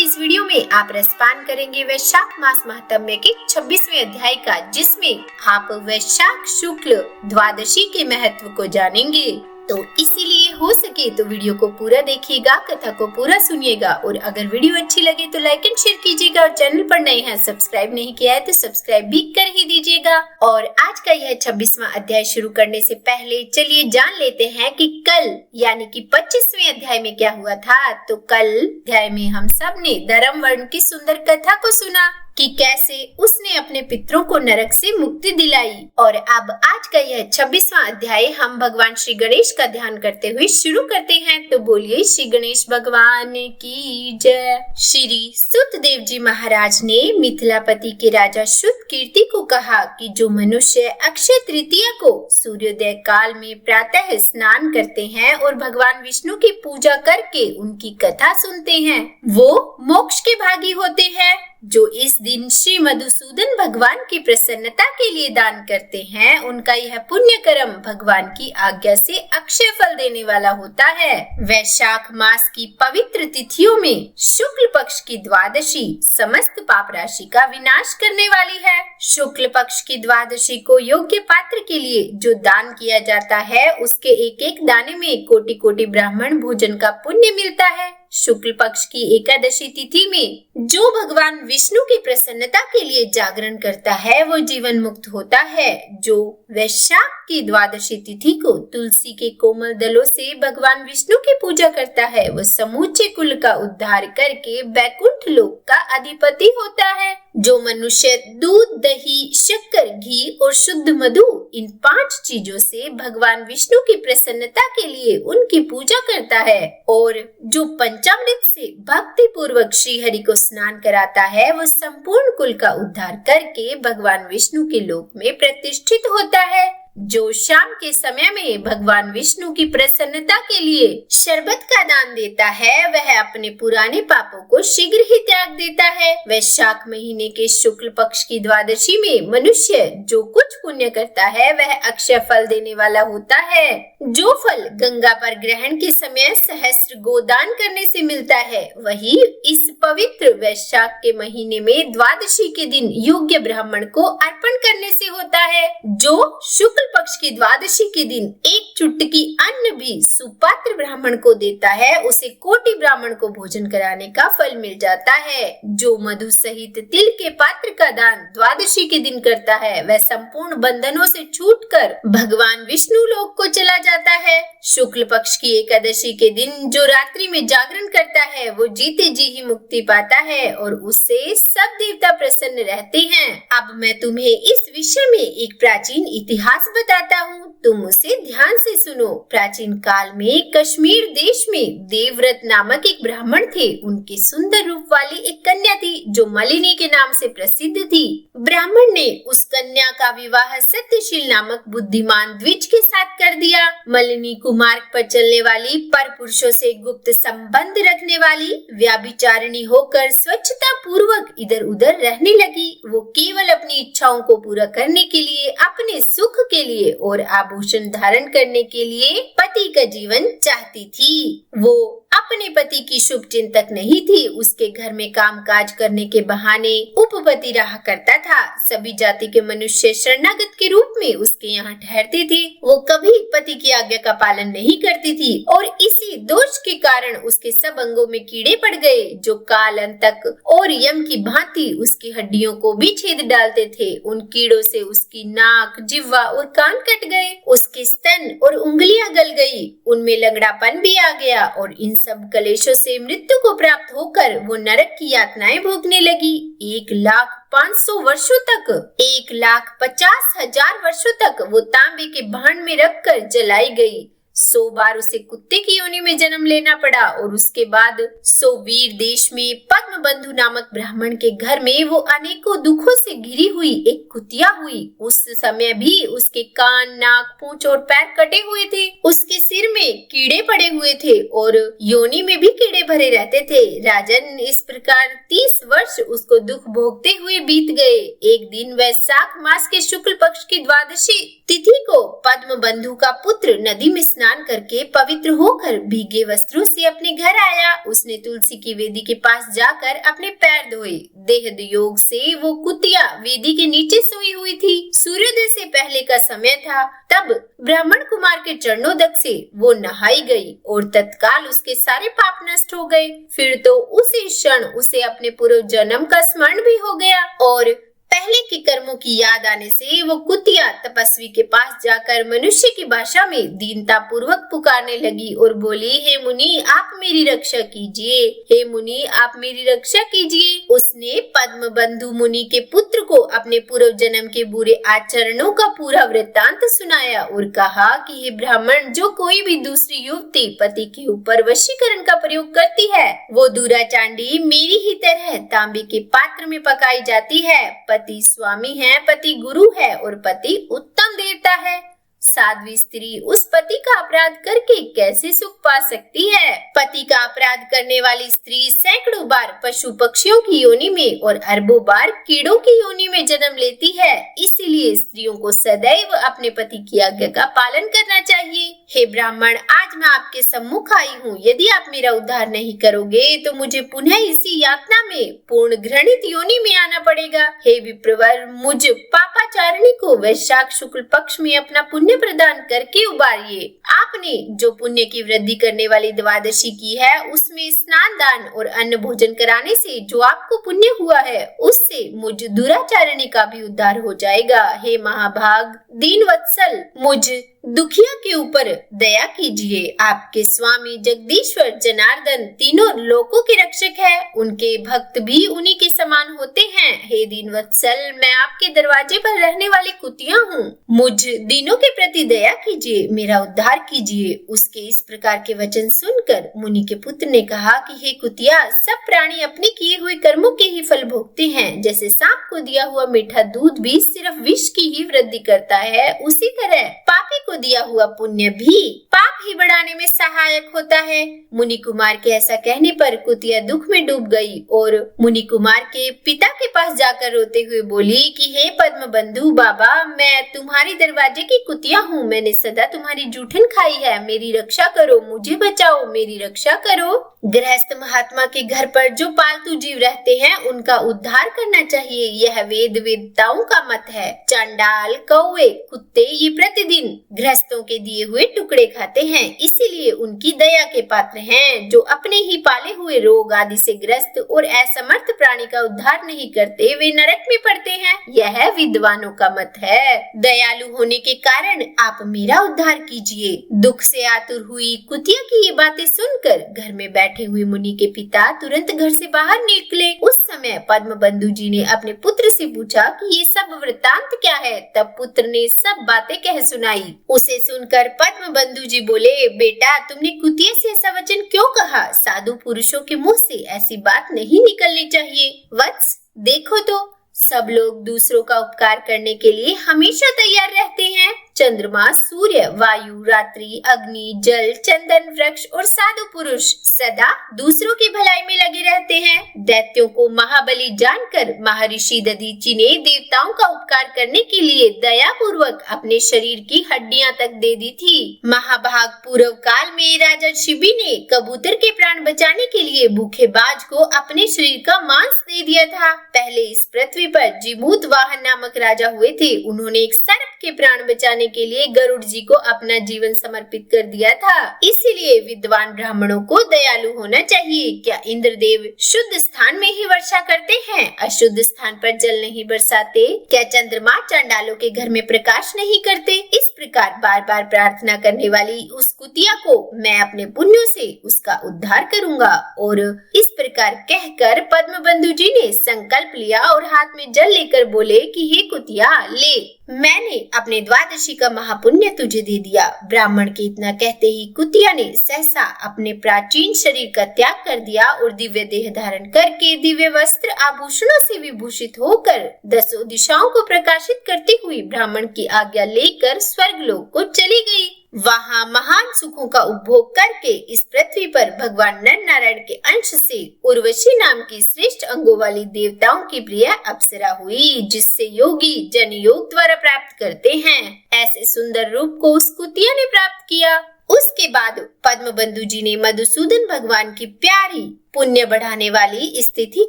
की इस वीडियो में आप रसपान करेंगे वैशाख मास महात्म्य के 26वें अध्याय का, जिसमें आप वैशाख शुक्ल द्वादशी के महत्व को जानेंगे। तो इसीलिए हो सके तो वीडियो को पूरा देखिएगा, कथा को पूरा सुनिएगा और अगर वीडियो अच्छी लगे तो लाइक एंड शेयर कीजिएगा और चैनल पर नए हैं सब्सक्राइब नहीं किया है तो सब्सक्राइब भी कर ही दीजिएगा। और आज का यह 26वां अध्याय शुरू करने से पहले चलिए जान लेते हैं कि कल यानी कि 25वें अध्याय में क्या हुआ था। तो कल अध्याय में हम सब ने धर्म वर्ण की सुंदर कथा को सुना कि कैसे उसने अपने पितरों को नरक से मुक्ति दिलाई। और अब आज का यह 26वां अध्याय हम भगवान श्री गणेश का ध्यान करते हुए शुरू करते हैं। तो बोलिए श्री गणेश भगवान की जय। श्री सुतदेव जी महाराज ने मिथिलापति के राजा शुद्ध कीर्ति को कहा कि जो मनुष्य अक्षय तृतीया को सूर्योदय काल में प्रातः स्नान करते हैं और भगवान विष्णु की पूजा करके उनकी कथा सुनते हैं, वो मोक्ष के भागी होते हैं। जो इस दिन श्री मधुसूदन भगवान की प्रसन्नता के लिए दान करते हैं, उनका यह पुण्य कर्म भगवान की आज्ञा से अक्षय फल देने वाला होता है। वैशाख मास की पवित्र तिथियों में शुक्ल पक्ष की द्वादशी समस्त पाप राशि का विनाश करने वाली है। शुक्ल पक्ष की द्वादशी को योग्य पात्र के लिए जो दान किया जाता है, उसके एक एक दाने में कोटि कोटि ब्राह्मण भोजन का पुण्य मिलता है। शुक्ल पक्ष की एकादशी तिथि में जो भगवान विष्णु की प्रसन्नता के लिए जागरण करता है, वो जीवन मुक्त होता है। जो वैशाख की द्वादशी तिथि को तुलसी के कोमल दलों से भगवान विष्णु की पूजा करता है, वो समूचे कुल का उद्धार करके बैकुंठ लोक का अधिपति होता है। जो मनुष्य दूध, दही, शक्कर, घी और शुद्ध मधु इन 5 चीजों से भगवान विष्णु की प्रसन्नता के लिए उनकी पूजा करता है और जो पंचामृत से भक्ति पूर्वक श्री हरि को स्नान कराता है, वो संपूर्ण कुल का उद्धार करके भगवान विष्णु के लोक में प्रतिष्ठित होता है। जो शाम के समय में भगवान विष्णु की प्रसन्नता के लिए शरबत का दान देता है, वह अपने पुराने पापों को शीघ्र ही त्याग देता है। वैशाख महीने के शुक्ल पक्ष की द्वादशी में मनुष्य जो कुछ पुण्य करता है, वह अक्षय फल देने वाला होता है। जो फल गंगा पर ग्रहण के समय सहस्त्र गोदान करने से मिलता है, वही इस पवित्र वैशाख के महीने में द्वादशी के दिन योग्य ब्राह्मण को अर्पण करने से होता है। जो शुक्ल पक्ष की द्वादशी के दिन एक चुटकी अन्न भी सुपात्र ब्राह्मण को देता है, उसे कोटि ब्राह्मण को भोजन कराने का फल मिल जाता है। जो मधु सहित तिल के पात्र का दान द्वादशी के दिन करता है, वह संपूर्ण बंधनों से छूटकर भगवान विष्णु लोक को चला जाता है। शुक्ल पक्ष की एकादशी के दिन जो रात्रि में जागरण करता है, वो जीते जी ही मुक्ति पाता है और उससे सब देवता प्रसन्न रहते हैं। अब मैं तुम्हें इस विषय में एक प्राचीन इतिहास बताता हूँ, तुम उसे ध्यान से सुनो। प्राचीन काल में कश्मीर देश में देवव्रत नामक एक ब्राह्मण थे। उनकी सुंदर रूप वाली एक कन्या थी जो मलिनी के नाम से प्रसिद्ध थी। ब्राह्मण ने उस कन्या का विवाह सत्यशील नामक बुद्धिमान द्विज के साथ कर दिया। मलिनी कुमार्ग पर चलने वाली, पर पुरुषों से गुप्त संबंध रखने वाली, व्याभिचारिणी होकर स्वच्छता पूर्वक इधर उधर रहने लगी। वो केवल अपनी इच्छाओं को पूरा करने के लिए, अपने सुख के लिए और आभूषण धारण करने के लिए पति का जीवन चाहती थी। वो अपने पति की शुभ चिंतक नहीं थी। उसके घर में कामकाज करने के बहाने उपपति रहा करता था। सभी जाति के मनुष्य शरणागत के रूप में उसके यहाँ ठहरते थे। वो कभी पति की आज्ञा का पालन नहीं करती थी और इसी दोष के कारण उसके सब अंगों में कीड़े पड़ गए, जो काल अंतक और यम की भांति उसकी हड्डियों को भी छेद डालते थे। उन कीड़ों से उसकी नाक, जिह्वा और कान कट गए। उसके स्तन और उंगलियां गल गई। उनमें लंगड़ापन भी आ गया और इन सब कलेशों से मृत्यु को प्राप्त होकर वो नरक की यातनाएं भोगने लगी। 1,500 वर्षों तक, 1,50,000 वर्षों तक वो तांबे के भांड में रखकर जलाई गई। 100 बार उसे कुत्ते की योनि में जन्म लेना पड़ा और उसके बाद सोवीर देश में पद्मबंधु नामक ब्राह्मण के घर में वो अनेकों दुखों से घिरी हुई एक कुतिया हुई। उस समय भी उसके कान, नाक, पूंछ और पैर कटे हुए थे। उसके सिर में कीड़े पड़े हुए थे और योनि में भी कीड़े भरे रहते थे। राजन, इस प्रकार 30 वर्ष उसको दुख भोगते हुए बीत गए। एक दिन वैशाख मास के शुक्ल पक्ष की द्वादशी तिथि को पद्मबंधु का पुत्र नदी में स्नान करके पवित्र होकर भीगे वस्त्रों से अपने घर आया। उसने तुलसी की वेदी के पास जाकर जाकर अपने पैर धोए। देहद योग से वो कुतिया वेदी के नीचे सोई हुई थी। सूर्योदय से पहले का समय था। तब ब्राह्मण कुमार के चरणोदक से वो नहाई गई और तत्काल उसके सारे पाप नष्ट हो गए। फिर तो उसी क्षण उसे अपने पूर्व जन्म का स्मरण भी हो गया और पहले के कर्मों की याद आने से वो कुतिया तपस्वी के पास जाकर मनुष्य की भाषा में दीनता पूर्वक पुकारने लगी और बोली, हे मुनि आप मेरी रक्षा कीजिए, हे मुनि आप मेरी रक्षा कीजिए। उसने पद्म बंधु मुनि के पुत्र को अपने पूर्व जन्म के बुरे आचरणों का पूरा वृत्तांत सुनाया और कहा कि हे ब्राह्मण, जो कोई भी दूसरी युवती पति के ऊपर वशीकरण का प्रयोग करती है वो दूराचांडी मेरी ही तरह तांबे के पात्र में पकाई जाती है। पति स्वामी है, पति गुरु है और पति उत्तम देवता है। साध्वी स्त्री उस पति का अपराध करके कैसे सुख पा सकती है? पति का अपराध करने वाली स्त्री सैकड़ों बार पशु पक्षियों की योनि में और अरबों बार कीड़ों की योनि में जन्म लेती है। इसीलिए स्त्रियों को सदैव अपने पति की आज्ञा का पालन करना चाहिए। हे ब्राह्मण, आज मैं आपके सम्मुख आई हूँ। यदि आप मेरा उद्धार नहीं करोगे तो मुझे पुनः इसी यातना में पूर्ण घृणित योनि में आना पड़ेगा। हे विप्रवर, मुझ पापाचारिणी को वैशाख शुक्ल पक्ष में अपना पुण्य प्रदान करके उबारिए। आपने जो पुण्य की वृद्धि करने वाली द्वादशी की है उसमें स्नान दान और अन्न भोजन कराने से जो आपको पुण्य हुआ है उससे मुझ दुराचारिणी का भी उद्धार हो जाएगा। हे महाभाग दीन वत्सल, मुझ दुखिया के ऊपर दया कीजिए। आपके स्वामी जगदीश्वर जनार्दन तीनों लोकों के रक्षक है, उनके भक्त भी उन्हीं के समान होते हैं। हे दीनवत्सल, मैं आपके दरवाजे पर रहने वाली कुतिया हूँ, मुझ दीनों के प्रति दया कीजिए, मेरा उद्धार कीजिए। उसके इस प्रकार के वचन सुनकर मुनि के पुत्र ने कहा कि हे कुतिया, सब प्राणी अपने किए हुए कर्मों के ही फल भोगते हैं। जैसे सांप को दिया हुआ मीठा दूध भी सिर्फ विष की ही वृद्धि करता है, उसी तरह पापी को दिया हुआ पुण्य भी पाप ही बढ़ाने में सहायक होता है। मुनि कुमार के ऐसा कहने पर कुतिया दुख में डूब गई और मुनि कुमार के पिता के पास जाकर रोते हुए बोली कि हे पद्म बंधु बाबा, मैं तुम्हारे दरवाजे की कुतिया हूँ, मैंने सदा तुम्हारी जूठन खाई है, मेरी रक्षा करो, मुझे बचाओ, मेरी रक्षा करो। गृहस्थ महात्मा के घर पर जो पालतू जीव रहते हैं उनका उद्धार करना चाहिए, यह वेद वेदताओं का मत है। चांडाल, कौवे, कुत्ते ये प्रतिदिन गृहस्थों के दिए हुए टुकड़े खाते हैं, इसीलिए उनकी दया के पात्र हैं। जो अपने ही पाले हुए रोग आदि से ग्रस्त और असमर्थ प्राणी का उद्धार नहीं करते वे नरक में पड़ते हैं, यह विद्वानों का मत है। दयालु होने के कारण आप मेरा उद्धार कीजिए। दुख से आतुर हुई कुतिया की ये बातें सुनकर घर में बैठे हुए मुनि के पिता तुरंत घर से बाहर निकले। उस समय पद्म बंधु जी ने अपने पुत्र से पूछा कि ये सब वृत्तांत क्या है? तब पुत्र ने सब बातें कह सुनाई। उसे सुनकर पद्म बंधु जी बोले, बेटा तुमने कुतिया से ऐसा वचन क्यों कहा? साधु पुरुषों के मुंह से ऐसी बात नहीं निकलनी चाहिए। वत्स, देखो तो सब लोग दूसरों का उपकार करने के लिए हमेशा तैयार रहते हैं। चंद्रमा, सूर्य, वायु, रात्रि, अग्नि, जल, चंदन, वृक्ष और साधु पुरुष सदा दूसरों की भलाई में लगे रहते हैं। दैत्यों को महाबली जानकर महर्षि दधीचि ने देवताओं का उपकार करने के लिए दया पूर्वक अपने शरीर की हड्डियां तक दे दी थी। महाभाग पूर्व काल में राजा शिबी ने कबूतर के प्राण बचाने के लिए भूखे बाज को अपने शरीर का मांस दे दिया था। पहले इस पृथ्वी पर जिमूत वाहन नामक राजा हुए थे, उन्होंने एक सर्प के प्राण बचाने के लिए गरुड़ जी को अपना जीवन समर्पित कर दिया था। इसीलिए विद्वान ब्राह्मणों को दयालु होना चाहिए। क्या इंद्रदेव शुद्ध स्थान में ही वर्षा करते हैं, अशुद्ध स्थान पर जल नहीं बरसाते? क्या चंद्रमा चांडालों के घर में प्रकाश नहीं करते? इस प्रकार बार बार प्रार्थना करने वाली उस कुतिया को मैं अपने पुण्यों से उसका उद्धार करूंगा। और इस प्रकार कहकर पद्म बंधु जी ने संकल्प लिया और हाथ में जल लेकर बोले कि हे कुतिया, ले, मैंने अपने द्वादशी का महापुण्य तुझे दे दिया। ब्राह्मण के इतना कहते ही कुतिया ने सहसा अपने प्राचीन शरीर का त्याग कर दिया और दिव्य देह धारण करके दिव्य वस्त्र आभूषणों से विभूषित होकर 10 दिशाओं को प्रकाशित करती हुई ब्राह्मण की आज्ञा लेकर स्वर्गलोक को चली गई। वहाँ महान सुखों का उपभोग करके इस पृथ्वी पर भगवान नर नारायण के अंश से उर्वशी नाम की श्रेष्ठ अंगों वाली देवताओं की प्रिय अप्सरा हुई, जिससे योगी जन योग द्वारा प्राप्त करते हैं। ऐसे सुंदर रूप को उस कुतिया ने प्राप्त किया। उसके बाद पद्मबंधु जी ने मधुसूदन भगवान की प्यारी पुण्य बढ़ाने वाली स्थिति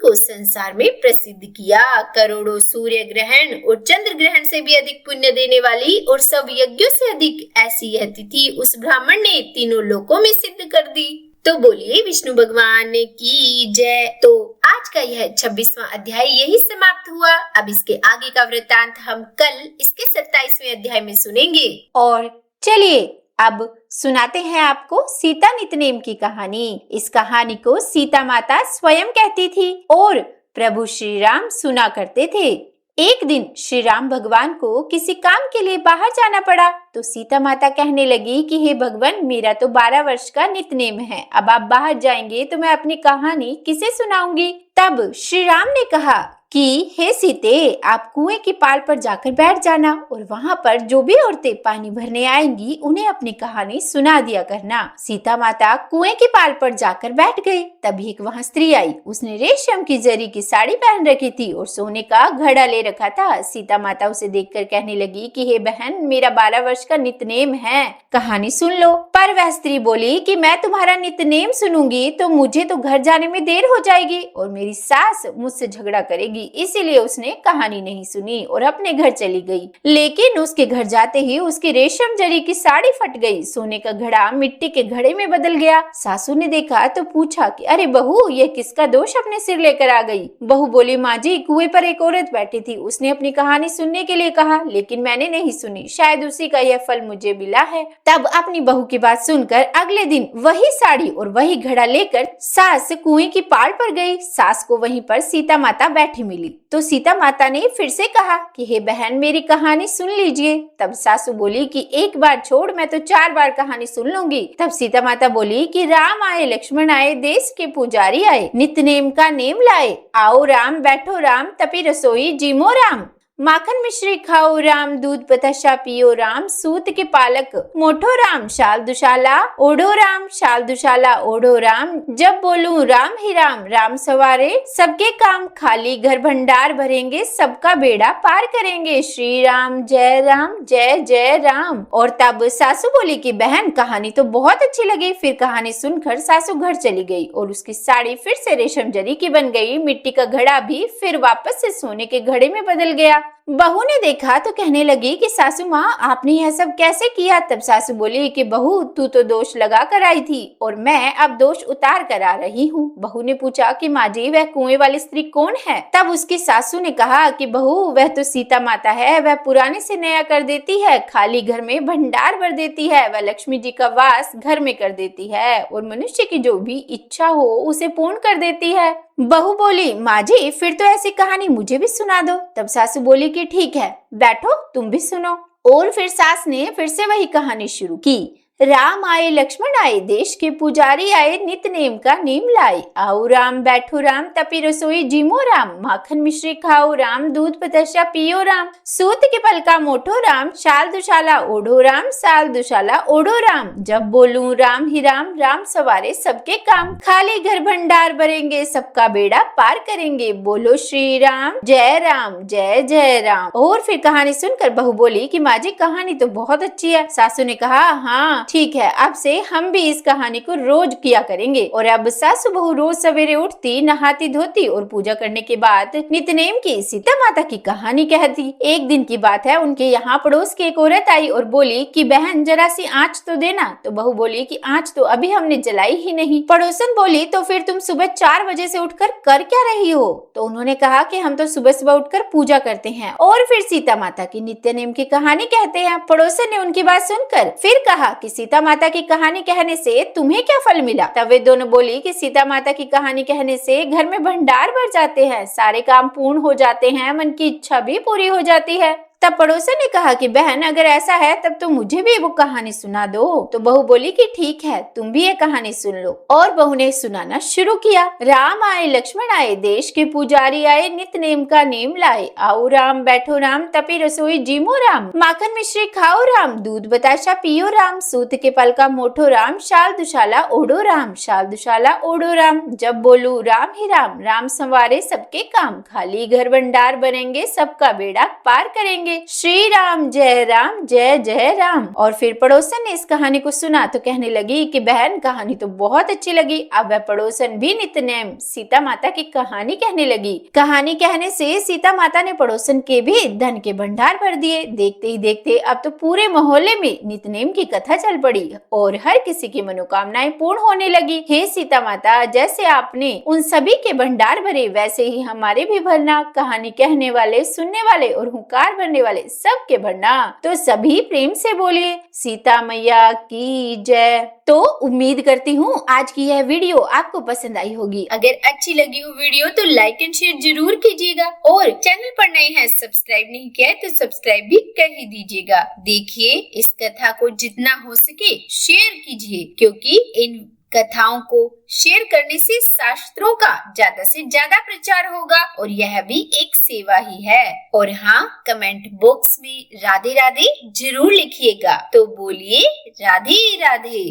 को संसार में प्रसिद्ध किया। करोड़ों सूर्य ग्रहण और चंद्र ग्रहण से भी अधिक पुण्य देने वाली और सब यज्ञों से अधिक ऐसी यह तिथि उस ब्राह्मण ने तीनों लोकों में सिद्ध कर दी। तो बोलिए विष्णु भगवान की जय। तो आज का यह 26वां अध्याय यही समाप्त हुआ। अब इसके आगे का वृत्तांत हम कल इसके 27वें अध्याय में सुनेंगे। और चलिए अब सुनाते हैं आपको सीता नितनेम की कहानी। इस कहानी को सीता माता स्वयं कहती थी और प्रभु श्री राम सुना करते थे। एक दिन श्री राम भगवान को किसी काम के लिए बाहर जाना पड़ा तो सीता माता कहने लगी कि हे भगवान, मेरा तो 12 वर्ष का नितनेम है, अब आप बाहर जाएंगे तो मैं अपनी कहानी किसे सुनाऊंगी। तब श्री राम ने कहा कि हे सीते, आप कुएं की पाल पर जाकर बैठ जाना और वहां पर जो भी औरतें पानी भरने आएंगी उन्हें अपनी कहानी सुना दिया करना। सीता माता कुएं की पाल पर जाकर बैठ गई। तभी एक वहां स्त्री आई। उसने रेशम की जरी की साड़ी पहन रखी थी और सोने का घड़ा ले रखा था। सीता माता उसे देखकर कहने लगी कि हे बहन, मेरा 12 वर्ष का नितनेम है, कहानी सुन लो। पर वह स्त्री बोली कि मैं तुम्हारा नितनेम सुनूंगी तो मुझे तो घर जाने में देर हो जाएगी और मेरी सास मुझसे झगड़ा करेगी, इसीलिए उसने कहानी नहीं सुनी और अपने घर चली गई। लेकिन उसके घर जाते ही उसकी रेशम जरी की साड़ी फट गई। सोने का घड़ा मिट्टी के घड़े में बदल गया। सासू ने देखा तो पूछा कि अरे बहू, ये किसका दोष अपने सिर लेकर आ गई। बहू बोली, माँ जी, कुएं पर एक औरत बैठी थी, उसने अपनी कहानी सुनने के लिए कहा, लेकिन मैंने नहीं सुनी, शायद उसी का यह फल मुझे मिला है। तब अपनी बहू की बात सुनकर अगले दिन वही साड़ी और वही घड़ा लेकर सास कुएं की पाल पर गई। सास को वहीं पर सीता माता बैठी मिली तो सीता माता ने फिर से कहा कि हे बहन, मेरी कहानी सुन लीजिए। तब सासू बोली कि एक बार छोड़, मैं तो 4 बार कहानी सुन लूंगी। तब सीता माता बोली कि राम आए, लक्ष्मण आए, देश के पुजारी आए, नितनेम का नेम लाए, आओ राम, बैठो राम, तपी रसोई जीमो राम, माखन मिश्री खाओ राम, दूध बताशा पियो राम, सूत के पालक मोठो राम, शाल दुशाला ओढ़ो राम, शाल दुशाला ओढ़ो राम, जब बोलूं राम ही राम, राम सवारे सबके काम, खाली घर भंडार भरेंगे, सबका बेड़ा पार करेंगे, श्री राम जय राम, जय जय राम। और तब सासू बोली कि बहन, कहानी तो बहुत अच्छी लगी। फिर कहानी सुनकर सासू घर चली गई और उसकी साड़ी फिर से रेशम जरी की बन गई। मिट्टी का घड़ा भी फिर वापस से सोने के घड़े में बदल गया। बहू ने देखा तो कहने लगी कि सासू माँ, आपने यह सब कैसे किया। तब सासू बोली कि बहू, तू तो दोष लगा कर आई थी और मैं अब दोष उतार कर आ रही हूँ। बहू ने पूछा कि माँ जी, वह कुएं वाली स्त्री कौन है। तब उसकी सासू ने कहा कि बहू, वह तो सीता माता है, वह पुराने से नया कर देती है, खाली घर में भंडार भर देती है, वह लक्ष्मी जी का वास घर में कर देती है और मनुष्य की जो भी इच्छा हो उसे पूर्ण कर देती है। बहू बोली, माँ जी, फिर तो ऐसी कहानी मुझे भी सुना दो। तब सासू बोली कि ठीक है, बैठो, तुम भी सुनो। और फिर सास ने फिर से वही कहानी शुरू की। राम आए, लक्ष्मण आए, देश के पुजारी आए, नितनेम का नेम लाए, आओ राम, बैठो राम, तपी रसोई जीमो राम, माखन मिश्री खाओ राम, दूध बताशा पियो राम, सूत के पल का मोठो राम, शाल दुशाला ओढ़ो राम, साल दुशाला ओढ़ो राम, जब बोलूं राम ही राम, राम सवारे सबके काम, खाली घर भंडार भरेंगे, सबका बेड़ा पार करेंगे, बोलो श्री राम जय जय राम। और फिर कहानी सुनकर बहू बोली कि माँ जी, कहानी तो बहुत अच्छी है। सासू ने कहा, हाँ ठीक है, अब से हम भी इस कहानी को रोज किया करेंगे। और अब सासू बहू रोज सवेरे उठती, नहाती धोती और पूजा करने के बाद नितनेम की सीता माता की कहानी कहती। एक दिन की बात है, उनके यहाँ पड़ोस की एक औरत आई और बोली कि बहन, जरा सी आँच तो देना। तो बहू बोली कि आँच तो अभी हमने जलाई ही नहीं। पड़ोसन बोली, तो फिर तुम सुबह 4 बजे से उठकर कर क्या रही हो। तो उन्होंने कहा कि हम तो सुबह सुबह उठकर पूजा करते हैं और फिर सीता माता की नित्यनेम की कहानी कहते हैं। पड़ोसन ने उनकी बात सुनकर फिर कहा कि सीता माता की कहानी कहने से तुम्हें क्या फल मिला। तब वे दोनों बोली कि सीता माता की कहानी कहने से घर में भंडार भर जाते हैं, सारे काम पूर्ण हो जाते हैं, मन की इच्छा भी पूरी हो जाती है। तब पड़ोसन ने कहा कि बहन, अगर ऐसा है तब तो मुझे भी वो कहानी सुना दो। तो बहू बोली कि ठीक है, तुम भी ये कहानी सुन लो। और बहू ने सुनाना शुरू किया। राम आए, लक्ष्मण आए, देश के पुजारी आए, नितनेम का नेम लाए, आओ राम, बैठो राम, तपी रसोई जीमो राम, माखन मिश्री खाओ राम, दूध बताशा पियो राम, सूत के पल का मोठो राम, शाल दुशाला ओढ़ो राम, शाल दुशाला ओढ़ो राम, जब बोलू राम ही राम, राम संवारे सबके काम, खाली घर भंडार बनेंगे, सबका बेड़ा पार करेंगे, श्री राम जय जय राम। और फिर पड़ोसन ने इस कहानी को सुना तो कहने लगी कि बहन कहानी तो बहुत अच्छी लगी। अब वह पड़ोसन भी नितनेम सीता माता की कहानी कहने लगी। कहानी कहने से सीता माता ने पड़ोसन के भी धन के भंडार भर दिए। देखते ही देखते अब तो पूरे मोहल्ले में नितनेम की कथा चल पड़ी और हर किसी की मनोकामनाएं पूर्ण होने लगी। हे सीता माता, जैसे आपने उन सभी के भंडार भरे वैसे ही हमारे भी भरना। कहानी कहने वाले, सुनने वाले और हुंकार भरने वाले सबके भरना। तो सभी प्रेम से बोलिए सीता मैया की जय। तो उम्मीद करती हूँ आज की यह वीडियो आपको पसंद आई होगी। अगर अच्छी लगी हो वीडियो तो लाइक एंड शेयर जरूर कीजिएगा और चैनल पर नए हैं सब्सक्राइब नहीं किया है तो सब्सक्राइब भी कर ही दीजिएगा। देखिए इस कथा को जितना हो सके शेयर कीजिए, क्योंकि इन कथाओं को शेयर करने से शास्त्रों का ज्यादा से ज्यादा प्रचार होगा और यह भी एक सेवा ही है। और हाँ, कमेंट बॉक्स में राधे राधे जरूर लिखिएगा। तो बोलिए राधे राधे।